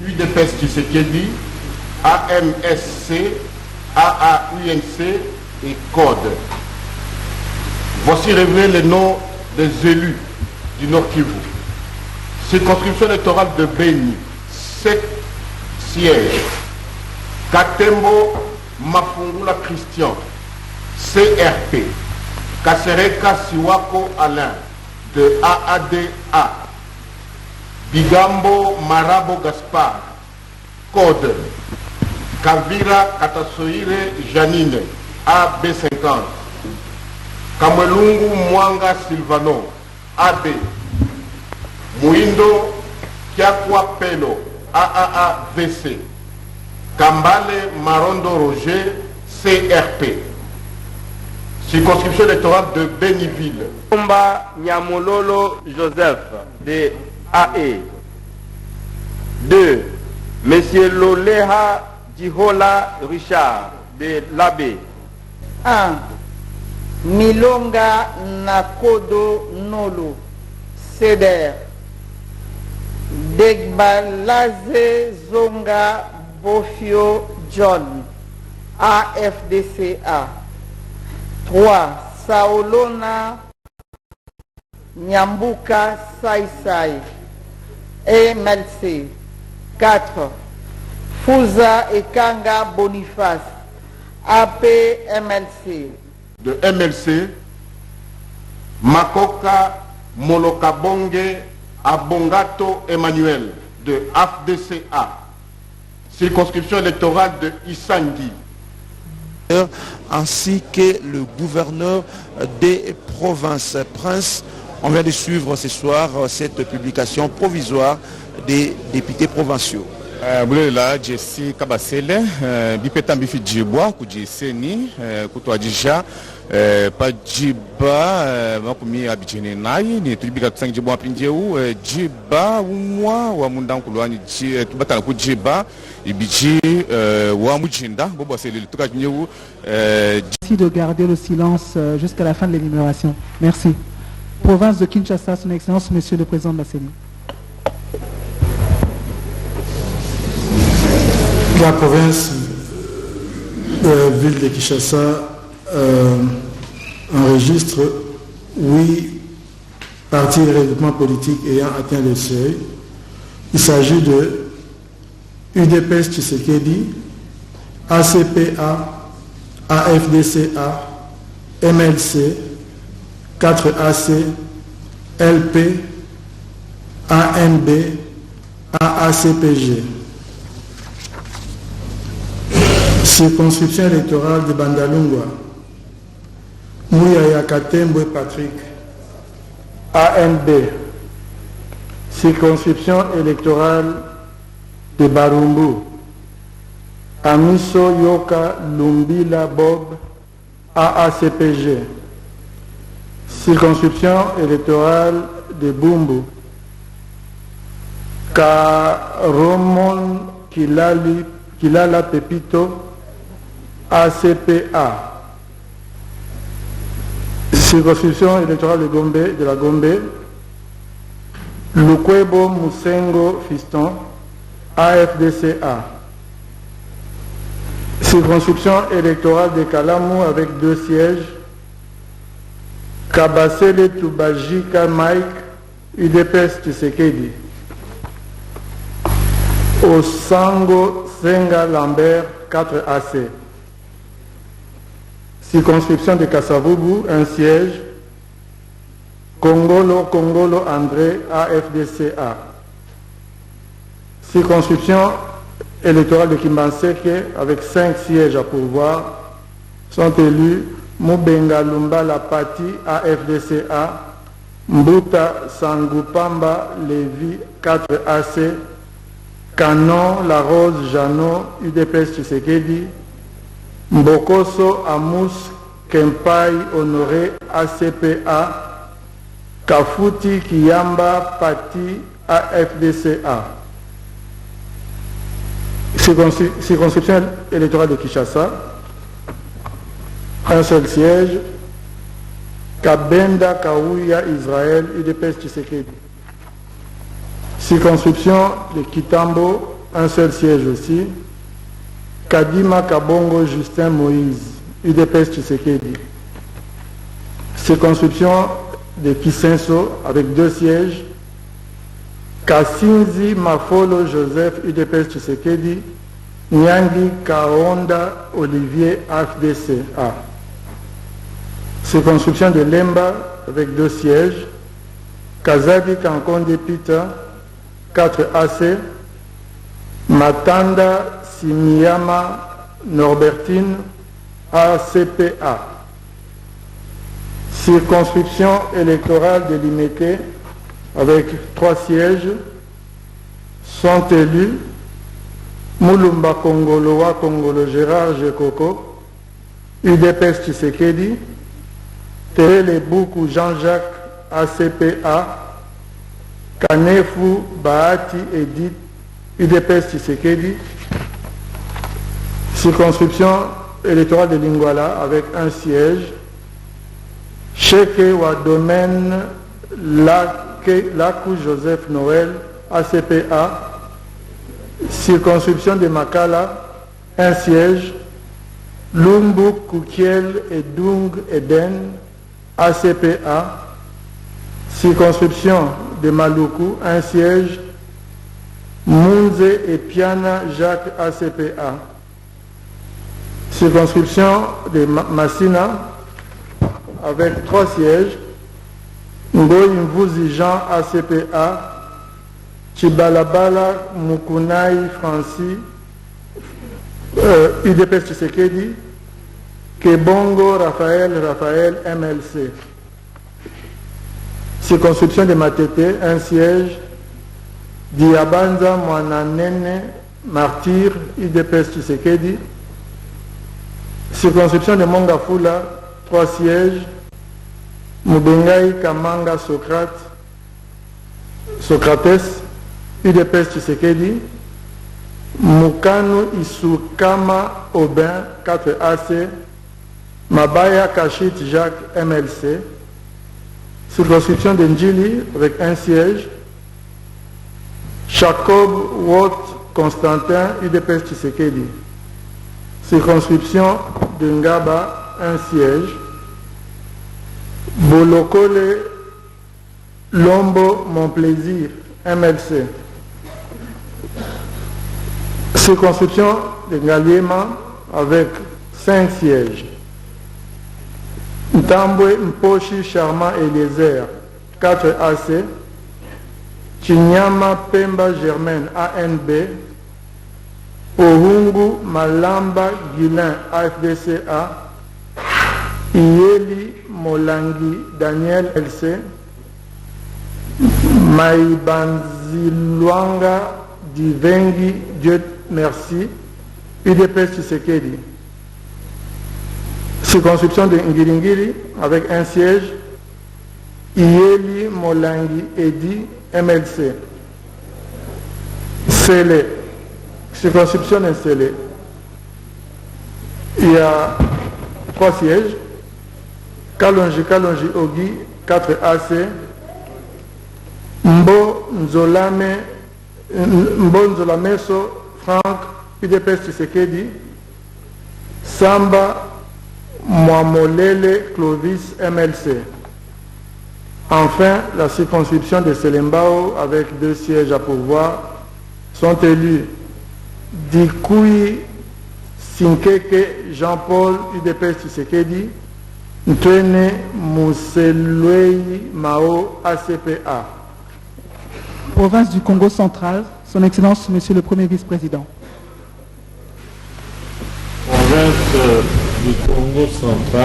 UDPS Tshisekedi, AMSC, AAUNC et CODE. Voici révélé les noms des élus du Nord Kivu. Circonscription électorale de Beni, 7 sièges. Katembo Mafungula Christian, CRP. Kasereka Siwako Alain, de AADA. Bigambo Marabo Gaspard, CODE. Kavira Katasoire Janine, AB50. Kamwelungu Mwanga Silvano, AB. Muindo Kiakwa Pelo, AAAVC. Kambale Marondo Roger, CRP. Circonscription électorale de Béniville. Komba Nyamololo Joseph, de AE. 2. Monsieur Loleha Djihola Richard, de l'AB. 1. Milonga Nakodo Nolo, CEDER. Degbalaze Zonga Bofio John, AFDCA. 3. Saolona Nyambuka Saisai, MLC. 4. Fouza et Kanga Boniface, AP-MLC. De MLC, Makoka Molokabonge Abongato Emmanuel, de AFDCA. Circonscription électorale de Isangui. Ainsi que le gouverneur des provinces. Prince, on vient de suivre ce soir cette publication provisoire des députés provinciaux. Bulela Jesse Kabasele bipeta bifi jibwa kujiseni kutwa jija pa jiba makumi abijene nayi ni tulibika kusangi jibwa pinjeu jiba umwa wa mundankulwani tubatala ku jiba ibiji wa mujinda bobo sele tuka nyeu. Merci de garder le silence jusqu'à la fin de l'énumération. Merci. Province de Kinshasa, son excellence monsieur le président de la CENI. La province ville de Kinshasa enregistre 8 partis et regroupements politiques ayant atteint le seuil. Il s'agit de UDPS Tshisekedi, ACPA, AFDCA, MLC, 4AC, LP, ANB, AACPG. Circonscription électorale de Bandalungwa, Mouyaya Katembwe Patrick, ANB. Circonscription électorale de Barumbu, Amiso Yoka Lumbila Bob, AACPG. Circonscription électorale de Bumbu, Karomon Kilala Pepito, ACPA. Circonscription électorale de la Gombe, Lukwebo Musengo Fiston, AFDCA. Circonscription électorale de Kalamou avec 2 sièges, Kabasele Tubajika Mike, UDPS Tshisekedi. Osango Senga Lambert, 4AC. Circonscription de Kassavubu, 1 siège, Kongolo André, AFDCA. Circonscription électorale de Kimbanseke avec 5 sièges à pourvoir, sont élus Mubenga Lumba Lapati, AFDCA, Mbuta Sangupamba Lévi, 4AC, Canon La Rose Jano, UDPS Tshisekedi, Mbokoso Amous Kempai Honoré, ACPA, Kafuti Kiyamba Pati, AFDCA. Circonscription électorale de Kinshasa, 1 seul siège, Kabenda Kaouya Israël, UDPS Tshisekedi. Circonscription de Kitambo, 1 seul siège aussi, Kadima Kabongo Justin Moïse, UDPS Tshisekedi. Circonscription de Kisenso avec 2 sièges, Kassinzi Mafolo Joseph, UDPS Tshisekedi, Nyangi Kaonda Olivier, AFDCA. Circonscription de Lemba avec 2 sièges, Kazadi Kankonde Peter, 4AC, Matanda Simiyama Norbertine, ACPA. Circonscription électorale de Limete avec 3 sièges, sont élus Moulumba Kongoloa Kongolo Gérard Jekoko, UDPS Tshisekedi, Télé Boukou Jean-Jacques, ACPA, Kanefu Bahati Edith, UDPS Tshisekedi. Circonscription électorale de Lingwala avec 1 siège, Cheke Wadomen Lakou Joseph Noël, ACPA. Circonscription de Makala, 1 siège, Lumbu Koukiel Edung Eden, ACPA. Circonscription de Maluku, 1 siège, Munze et Piana Jacques ACPA. Circonscription de Massina avec 3 sièges. Ngoyi Mvuzi Jean ACPA. Chibalabala Mukunai Francis UDPS Tshisekedi. Kebongo Raphaël MLC. Circonscription de Matete, 1 siège. Diabanza Mwananene Martyr UDPS Tshisekedi. Circonscription de Mongafula, 3 sièges. Mubengai Kamanga Socrates UDPS Tshisekedi. Mukanu Isukama Aubin 4 AC. Mabaya Kachit Jacques MLC. Circonscription de Ndjili avec 1 siège. Jacob Watt Constantin UDPS Tshisekedi. Circonscription de Ngaba 1 siège. Bolokole Lombo Monplaisir MLC. Circonscription de Ngaliema avec 5 sièges. Ntambwe Mposhi Charmant Eliezer 4 AC. Chinyama Pemba Germaine ANB. Ohungu Malamba Guilin AFDCA. Iyeli Molangi Daniel LC. Maibanziluanga Divengi Dieu merci UDPS Tshisekedi. Circonscription de Ngiringiri avec 1 siège. Iyeli Molangi Edi MLC. Sele. Circonscription de Sele. Il y a 3 sièges. Kalonji Ogi 4 AC. Mbo Nzolameso Franck UDPS Tshisekedi. Samba Mwamolele Clovis MLC. Enfin, la circonscription de Selembao avec 2 sièges à pourvoir sont élus Dikoui Sinkeke Jean-Paul UDPS Tshisekedi. Ntwene Mousselouei Mao ACPA. Province du Congo central, Son Excellence, Monsieur le Premier Vice-président. Province du Congo central.